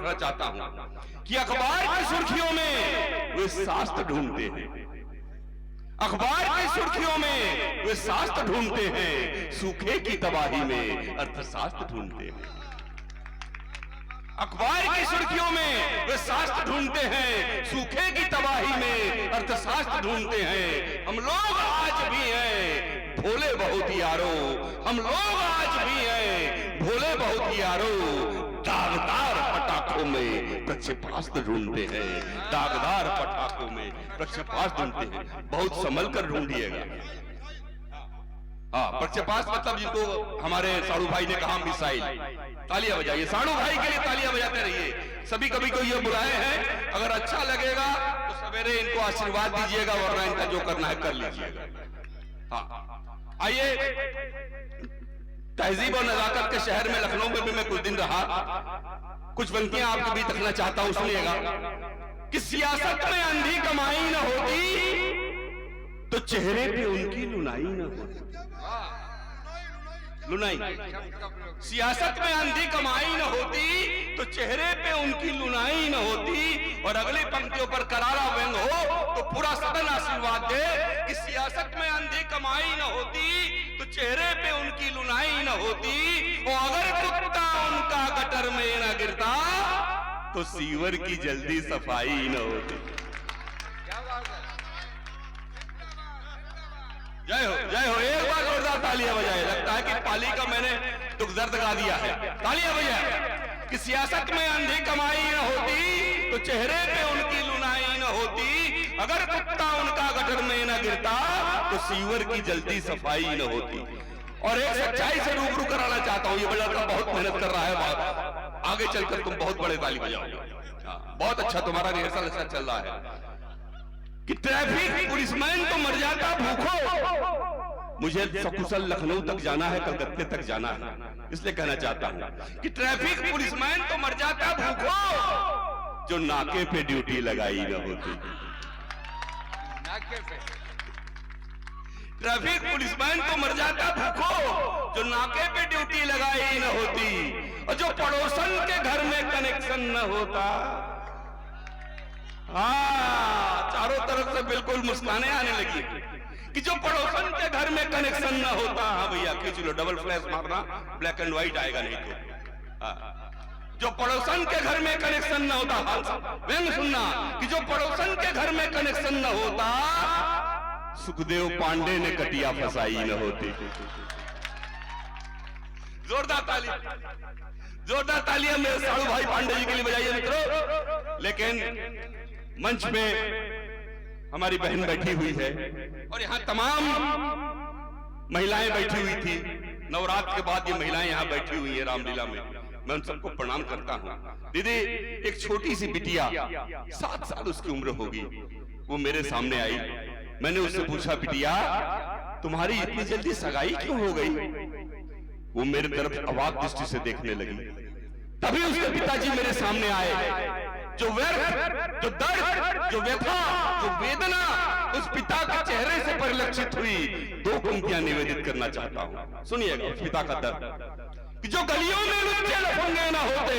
रखना चाहता हूं कि अखबार की सुर्खियों में वे शास्त्र ढूंढते हैं, अखबार की सुर्खियों में वे शास्त्र ढूंढते हैं, सूखे की तबाही में अर्थशास्त्र ढूंढते हैं। अखबार की सुर्खियों में वे शास्त्र ढूंढते हैं, सूखे की तबाही में अर्थशास्त्र ढूंढते हैं। हम लोग आज भी हैं भोले बहुत यारो, हम लोग आज भी हैं भोले बहुत यारो, दागदार पटाखों में प्रक्षेपास्त्र ढूंढते हैं, दागदार पटाखों में प्रक्षेपास्त्र ढूंढते हैं। बहुत संभल कर ढूंढिएगा। हाँ, प्रक्षेपास्त्र मतलब जिनको हमारे साड़ू भाई ने कहा मिसाइल। तालियां बजाइए साड़ू भाई के लिए, तालियां बजाते रहिए। सभी कभी को ये बुलाए हैं, अगर अच्छा लगेगा तो सवेरे इनको आशीर्वाद दीजिएगा, वरना इनका जो करना है कर लीजिएगा। हाँ, आइए, तहजीब और नजाकत के शहर में लखनऊ में भी मैं कुछ दिन रहा, कुछ पंक्तियां आपके बीच रखना चाहता हूं, सुनिएगा। कि सियासत में अंधी कमाई न होती तो चेहरे पे उनकी लुनाई न होती। लुनाई, सियासत में अंधी कमाई न होती तो चेहरे पे उनकी लुनाई न होती। और अगली पंक्तियों पर करारा व्यंग हो तो पूरा सदन आशीर्वाद दे कि सियासत में अंधी कमाई न होती तो चेहरे पे उनकी लुनाई न होती। और अगर कुत्ता उनका गटर में न गिरता तो सीवर की जल्दी सफाई न होती। जय हो, जय हो। एक बार जोरदार तालियां बजाए। लगता है कि पाली का मैंने दुख दर्द गा दिया है। तालियां बजाए। कि सियासत में अंधी कमाई न होती तो चेहरे पे उनकी लुनाई न होती। अगर कुत्ता उनका गटर में न गिरता तो सीवर की जल्दी सफाई न होती। और एक सच्चाई से रूबरू कराना चाहता हूं, ये बड़ा लड़का बहुत मेहनत कर रहा है, आगे चलकर तुम बहुत बड़े ताली बजाओगे। बहुत अच्छा, तुम्हारा रिहर्सल अच्छा चल रहा है। कि ट्रैफिक पुलिसमैन तो मर जाता भूखो, मुझे सकुशल लखनऊ तक जाना है, कलकत्ते तक जाना है, इसलिए कहना चाहता हूं कि ट्रैफिक पुलिसमैन तो मर जाता भूखो जो नाके पे ड्यूटी लगाई न होती। नाके पे ट्रैफिक पुलिसमैन तो मर जाता भूखो जो नाके पे ड्यूटी लगाई न होती। और जो पड़ोसन के घर में कनेक्शन न होता। हाँ, चारों तरफ से बिल्कुल मुस्काने आने लगी कि जो पड़ोसन के घर में कनेक्शन ना होता। हाँ भैया खींच लो, डबल फ्लैश मारना, ब्लैक एंड व्हाइट आएगा नहीं तो। हाँ, जो पड़ोसन के घर में कनेक्शन ना होता। व्यंग सुनना कि जो पड़ोसन के घर में कनेक्शन ना होता सुखदेव पांडे ने कटिया फसाई न होती। जोरदार ताली, जोरदार तालियां मेरे साड़ू भाई पांडे जी के लिए बजाइए मित्रों। लेकिन मंच में हमारी बहन बैठी हुई है और यहाँ तमाम महिलाएं बैठी हुई थी। नवरात्र के बाद ये महिलाएं यहाँ बैठी हुई है रामलीला में। मैं उन सबको प्रणाम करता हूँ। दीदी, एक छोटी सी बिटिया 7 साल उसकी उम्र होगी, वो मेरे सामने आई। मैंने उससे पूछा, बिटिया तुम्हारी इतनी जल्दी सगाई क्यों हो गई? वो मेरे तरफ अवाक दृष्टि से देखने लगी। तभी उसके पिताजी मेरे सामने आए। जो व्यर्थ, जो दर्द, जो व्यथा, जो वेदना उस पिता के चेहरे से परिलक्षित हुई, 2 पंक्तियां निवेदित करना चाहता हूं। सुनिएगा उस पिता का दर्द कि जो गलियों में लुच्चे लफंगे न होते,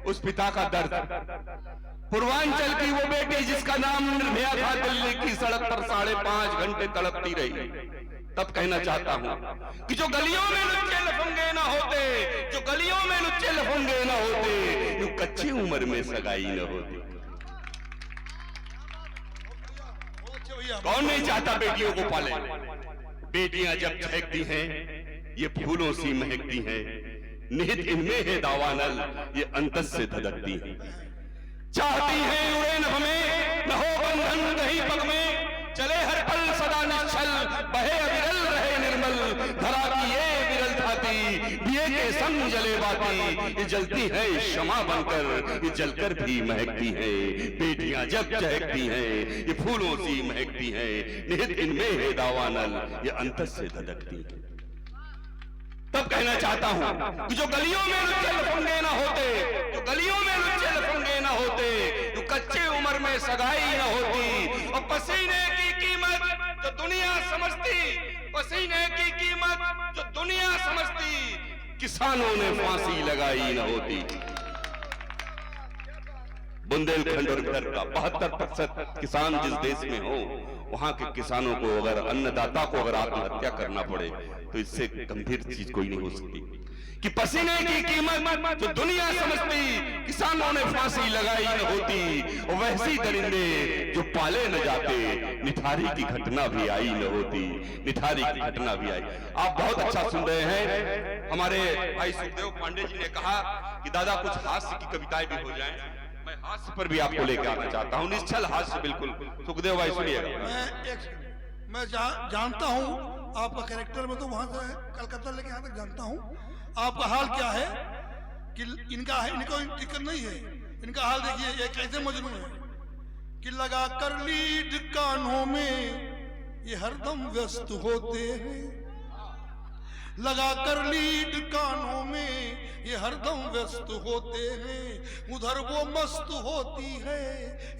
उस पिता का दर्द। पूर्वांचल की वो बेटी जिसका नाम निर्भया था, दिल्ली की सड़क पर 5.5 घंटे तड़पती रही। तब कहना चाहता हूं कि जो गलियों में लुच्चे लफंगे ना होते, जो गलियों में लुच्चे लफंगे ना होते, जो कच्ची उम्र में सगाई न होती। कौन नहीं चाहता बेटियों को पाले? बेटियां जब चहकती हैं ये फूलों सी महकती हैं, निहित इनमें है दावानल ये अंतस से धधकती हैं। चाहती हैं उड़े न हमें, न हो बंधन कहीं पग में, चले हर पल सदा निश्चल, बहे अविरल रहे निर्मल। धरा की ये विरल थाती, दिए के संग जले बाती, ये जलती है क्षमा बनकर, ये जलकर भी महकती है। बेटियां जब चहकती हैं ये फूलों सी महकती हैं, निहित इनमें है दावानल ये अंतस से धधकती है। तब कहना चाहता हूं कि जो गलियों में लुच्चे लफंगे ना होते, जो गलियों में लुच्चे लफंगे ना होते, जो कच्चे उम्र में सगाई ना होती। और पसीने की कीमत जो दुनिया समझती, पसीने की कीमत जो दुनिया समझती, किसानों ने फांसी लगाई ना होती। बुंदेलखंड और इधर का 72% किसान जिस देश में हो, वहां के किसानों को अगर, अन्नदाता को अगर आत्महत्या करना पड़े तो इससे गंभीर चीज कोई नहीं हो सकती कि पसीने की कीमत जो दुनिया समझती किसानों ने फांसी लगाई न होती, वैसी दरिंदे जो पाले न जाते, निठारी की घटना भी आई न होती, निठारी की घटना भी आई। आप बहुत अच्छा सुन रहे हैं। हमारे भाई सुखदेव पांडे जी ने कहा कि दादा कुछ हास्य की कविताएं भी हो जाएं। मैं हास्य पर भी आपको लेकर आना चाहता हूं, निश्चल हास्य बिल्कुल। सुखदेव भाई सुनिएगा। मैं जानता हूं आपका कैरेक्टर में तो वहां से कलकत्ता लेके यहाँ तक जानता हूं। आपका हाल क्या है कि इनको दिक्कत नहीं है। इनका हाल देखिए, ये कैसे मजनू है कि लगा कर लीड कानों में ये हरदम व्यस्त होते हैं, लगा कर लीड कानों में ये हरदम व्यस्त होते हैं, उधर वो मस्त होती है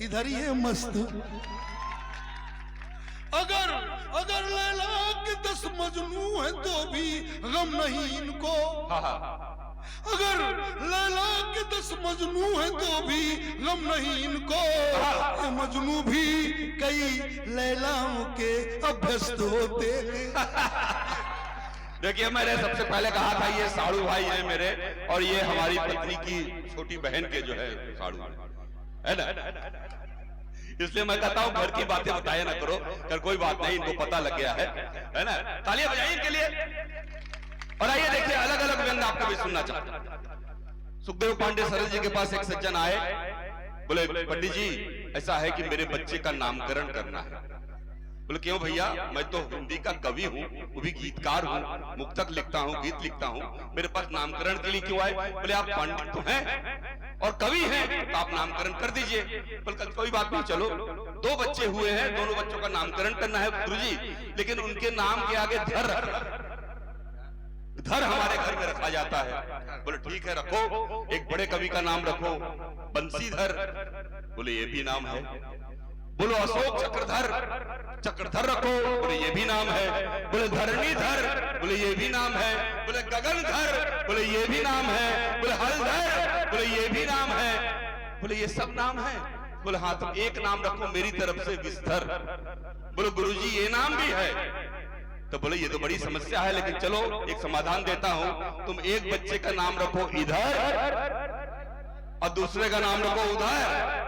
इधर ये मस्त। अगर लैला के 10 मजनू है तो भी गम नहीं इनको, अगर लैला के 10 मजनू है तो भी गम नहीं इनको, ये मजनू भी कई लैलाओं के अभ्यस्त होते हैं। देखिए, मैंने सबसे पहले कहा था ये साड़ू भाई है मेरे, और ये हमारी पत्नी की छोटी बहन के जो है साड़ू है ना, इसलिए मैं कहता हूं घर की बातें बताया ना करो। कर कोई बात नहीं, इनको पता लग गया है ना। तालियां बजाइए इनके लिए। और आइए देखिए, अलग अलग व्यंग आपको भी सुनना चाहता हूं। सुखदेव पांडे सरल जी के पास एक सज्जन आए, बोले पंडित जी ऐसा है कि मेरे बच्चे का नामकरण करना है। बोले क्यों भैया, मैं तो हिंदी का कवि हूँ, वो भी गीतकार हूँ, मुक्तक लिखता हूँ, गीत लिखता हूँ, मेरे पास नामकरण के लिए क्यों आए? बोले आप पंडित तो हैं और कवि हैं, तो आप नामकरण कर दीजिए। बोले कोई बात नहीं, चलो 2 बच्चे हुए हैं, दोनों बच्चों का नामकरण करना है गुरुजी, लेकिन उनके नाम के आगे धर धर हमारे घर में रखा जाता है। बोले ठीक है रखो, एक बड़े कवि का नाम रखो, बंसीधर। बोले ये भी नाम है। बोलो अशोक चक्रधर रखो। बोले ये भी नाम है। बोले धरणीधर। बोले ये भी नाम है। बोले गगनधर। बोले ये भी नाम है। बोले हलधर। बोले ये भी नाम है। बोले ये सब नाम है। बोले हाँ, तुम एक नाम रखो मेरी तरफ से, विस्तर। बोले गुरुजी ये नाम भी है। तो बोले ये तो बड़ी समस्या है, लेकिन चलो एक समाधान देता हूं, तुम एक बच्चे का नाम रखो इधर और दूसरे का नाम रखो उधर।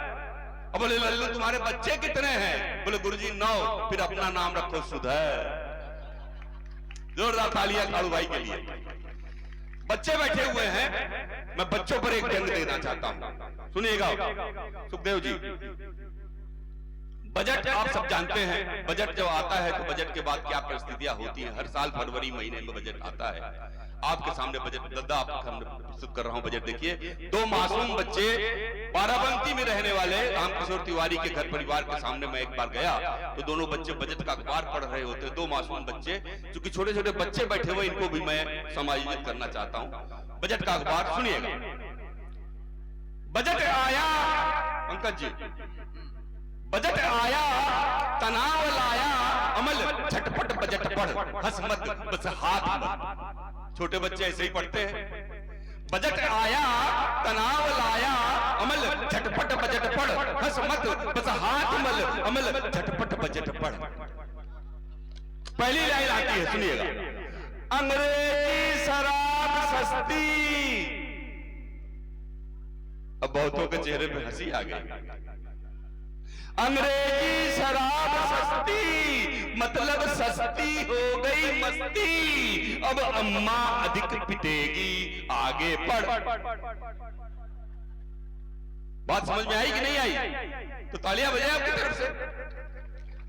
अब बोले लल्लू तुम्हारे बच्चे कितने हैं? बोले गुरुजी 9। फिर अपना नाम रखो सुधर। जोरदार तालियां कालू भाई के लिए। बच्चे बैठे हुए हैं, मैं बच्चों पर एक व्यंग देना चाहता हूं, सुनिएगा। सुखदेव जी, बजट आप सब जानते हैं, बजट जब आता है तो बजट के बाद क्या परिस्थितियां होती हैं। हर साल फरवरी महीने में बजट आता है। आपके सामने बजट दद्दा आपके सामने प्रस्तुत कर रहा हूं। बजट देखिए, 2 मासूम बच्चे बाराबंकी में रहने वाले रामकिशोर तिवारी के घर परिवार के सामने मैं एक बार गया तो दोनों बच्चे बजट का अखबार पढ़ रहे होते। 2 मासूम बच्चे, चूंकि छोटे छोटे बच्चे बैठे हुए, इनको भी मैं समायोजित करना चाहता हूं। बजट का अखबार सुनिएगा। बजट आया, पंकज जी, बजट आया, तनाव लाया, अमल झटपट बजट पढ़, हंस मत बस हाथ मत। छोटे बच्चे ऐसे ही पढ़ते हैं। बजट आया, तनाव लाया, अमल झटपट बजट पढ़, हंस मत बस हाथ मल, अमल झटपट बजट पढ़। पहली लाइन आती है, सुनिएगा। अंग्रेजी शराब सस्ती। अब बहुतों के चेहरे पे हंसी आ गई। अंग्रेजी शराब सस्ती, मतलब सस्ती हो गई मस्ती। अब अम्मा अधिक पिटेगी, आगे पढ़। बात समझ में आई कि नहीं आई? तो तालियां बजाएं आपकी तरफ से।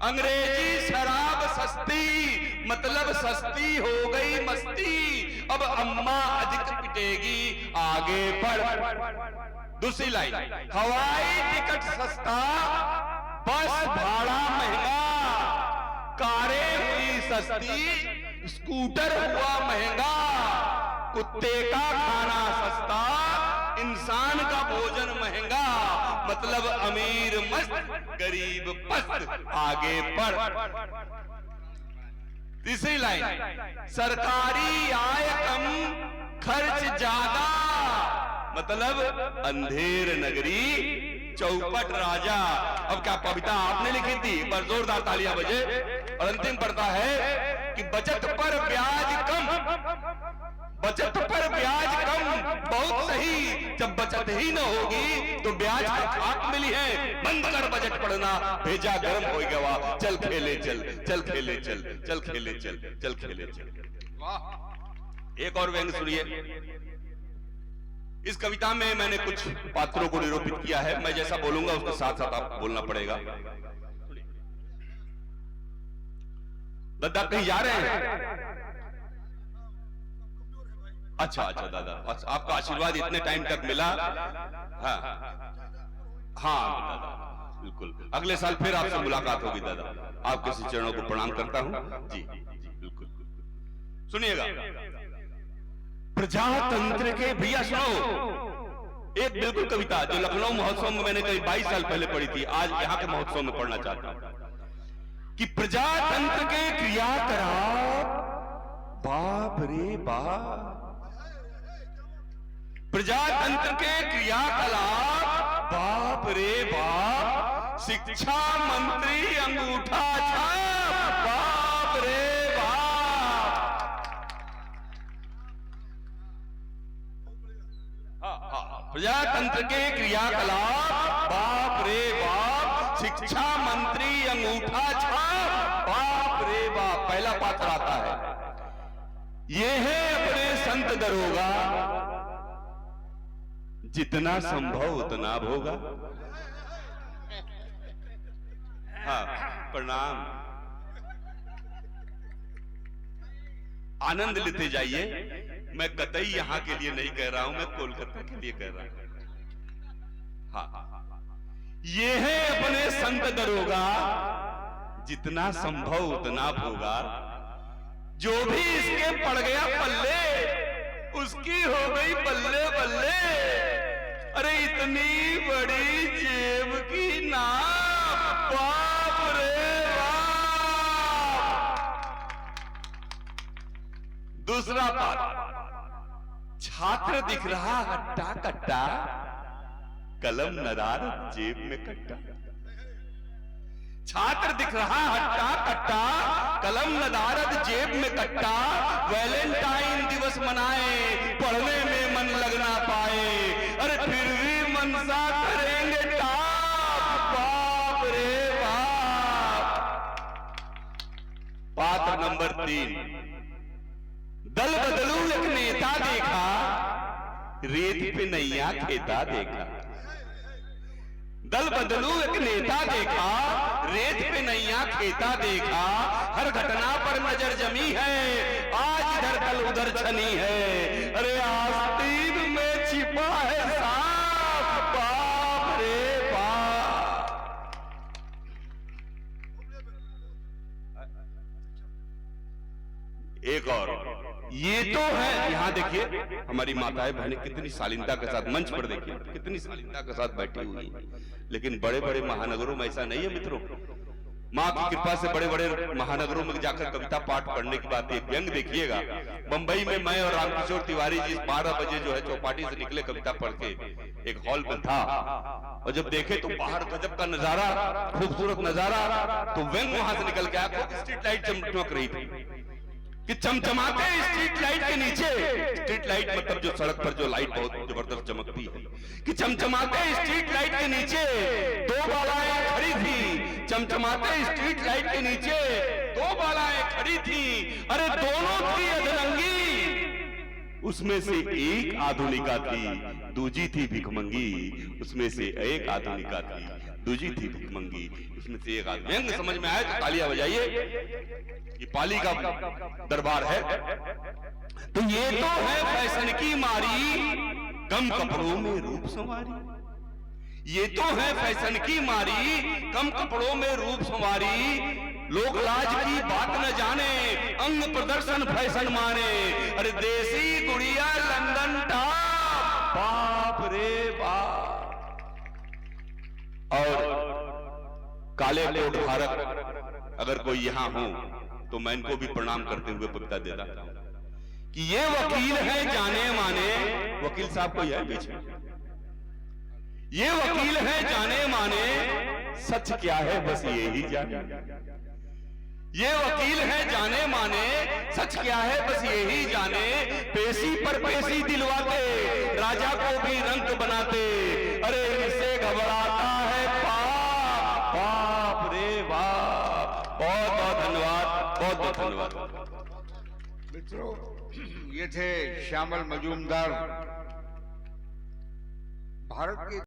अंग्रेजी शराब सस्ती, मतलब सस्ती हो गई मस्ती। अब अम्मा अधिक पिटेगी, आगे पढ़। दूसरी लाइन, हवाई टिकट सस्ता, बस भाड़ा महंगा, कारें हुई सस्ती, स्कूटर हुआ महंगा। कुत्ते का खाना सस्ता, इंसान का भोजन महंगा। मतलब अमीर मस्त, गरीब पस्त, आगे पढ़। तीसरी लाइन, सरकारी आय कम, खर्च ज्यादा। मतलब अंधेर नगरी, चौपट राजा। अब क्या कविता आपने लिखी थी? पर जोरदार तालियां बजे। और अंतिम पढ़ता है कि बचत पर ब्याज कम, बचत पर ब्याज कम बहुत सही, जब बचत ही न होगी तो ब्याज की खाक मिली है। बंद कर बजट पढ़ना, भेजा गर्म हो गया, चल खेले चल, चल खेले चल, चल खेले चल, चल खेले चल। वाह! एक और व्यंग सुनिए। इस कविता में मैंने कुछ पात्रों को निरूपित किया है, मैं जैसा बोलूंगा उसके साथ साथ आप बोलना पड़ेगा। दादा कहीं जा रहे हैं? अच्छा अच्छा दादा, आपका आशीर्वाद इतने टाइम तक मिला। हाँ हाँ दादा, बिल्कुल अगले साल फिर आपसे मुलाकात होगी दादा। आपके श्री चरणों को प्रणाम करता हूँ। जी जी बिल्कुल। सुनिएगा, प्रजातंत्र के, भैया सुनो, एक बिल्कुल कविता जो लखनऊ महोत्सव में मैंने करीब 22 साल पहले पढ़ी थी, आज यहाँ के महोत्सव में पढ़ना चाहता हूँ कि प्रजातंत्र के क्रियाकलाप, बाप रे बाप, प्रजातंत्र के क्रियाकलाप, बाप रे बाप, शिक्षा मंत्री अंगूठा छाप, बाप रे प्रजातंत्र के क्रियाकलाप, बाप रे बाप, शिक्षा मंत्री अंगूठा छाप, बाप रे बाप। पहला पात्र आता है, ये है अपने संत दरोगा, जितना संभव उतना भोगा। हाँ प्रणाम, आनंद लेते जाइए। मैं कतई यहां के लिए नहीं कह रहा हूं, मैं कोलकाता के लिए कह रहा हूं। हाँ, ये है अपने संत दरोगा, जितना संभव उतना भोगा। जो भी इसके पड़ गया पल्ले, उसकी हो गई बल्ले बल्ले। अरे इतनी बड़ी जेब की नाप, बाप रे बाप। दूसरा पाठ, छात्र दिख रहा हट्टा कट्टा, कलम नदारद जेब में कट्टा। छात्र दिख रहा हट्टा कट्टा, कलम नदारद जेब में कट्टा। वैलेंटाइन दिवस मनाए, पढ़ने में मन लग ना पाए, अरे फिर भी मनसा करेंगे टाप, बाप रे बाप। पात्र नंबर 3, दल बदलू एक नेता देखा, रेत पे नैया खेता देखा। दल बदलू एक नेता देखा, रेत पे नैया खेता देखा। हर घटना पर नजर जमी है, आज इधर कल उधर छनी है। अरे आस्तीन में छिपा है सांप, बाप रे बाप। एक और, ये तो है, यहां देखिए हमारी माताएं बहनें कितनी शालीनता के साथ, मंच पर देखिए कितनी शालीनता के साथ बैठी हुई है। लेकिन बड़े बड़े महानगरों में ऐसा नहीं है मित्रों। माँ की कृपा से बड़े बड़े महानगरों में जाकर कविता पाठ पढ़ने की बात, एक व्यंग देखिएगा। मुंबई में मैं और रामकिशोर तिवारी जी 12 बजे जो है चौपाटी से निकले कविता पढ़ के, एक हॉल में था, और जब देखे तो बाहर गजब का नजारा, खूबसूरत नजारा। तो व्यंग वहां से निकल के आया, स्ट्रीट लाइट चमक रही थी कि चमचमाते स्ट्रीट लाइट के नीचे, स्ट्रीट लाइट मतलब जो सड़क पर जो लाइट बहुत जबरदस्त चमकती है, कि चमचमाते स्ट्रीट लाइट के नीचे 2 बालाएं खड़ी थी। चमचमाते स्ट्रीट लाइट के नीचे 2 बालाएं खड़ी थी। अरे दोनों थी अधरंगी, उसमें से एक आधुनिका थी, दूजी थी भिखमंगी। उसमें से एक आधुनिका थी, दूजी थी भिखमंगी, उसमें से एक आधुनिका। व्यंग समझ में आए तो तालियां बजाइए। ये पाली का दरबार है। तो ये तो है फैशन की मारी, कम कपड़ों में रूप संवारी। ये तो है फैशन की मारी, कम कपड़ों में रूप संवारी। लोग लाज की बात न जाने, अंग प्रदर्शन फैशन माने। अरे देसी गुड़िया लंदन टॉप, बाप रे बाप। और काले कोट धारक अगर कोई यहां हो तो मैं इनको भी प्रणाम करते हुए कविता देता कि ये वकील है जाने माने। वकील साहब कोई है पीछे? ये वकील हैं जाने माने, सच क्या है बस यही जाने। ये वकील हैं जाने माने, सच क्या है बस यही जाने। पेशी पर पेशी दिलवाते, राजा को भी रंग बनाते। अरे इससे घबराता है बाप, बाप रे बाप। बहुत बहुत धन्यवाद, बहुत बहुत धन्यवाद। मित्रों, ये थे श्यामल मजूमदार, भारत के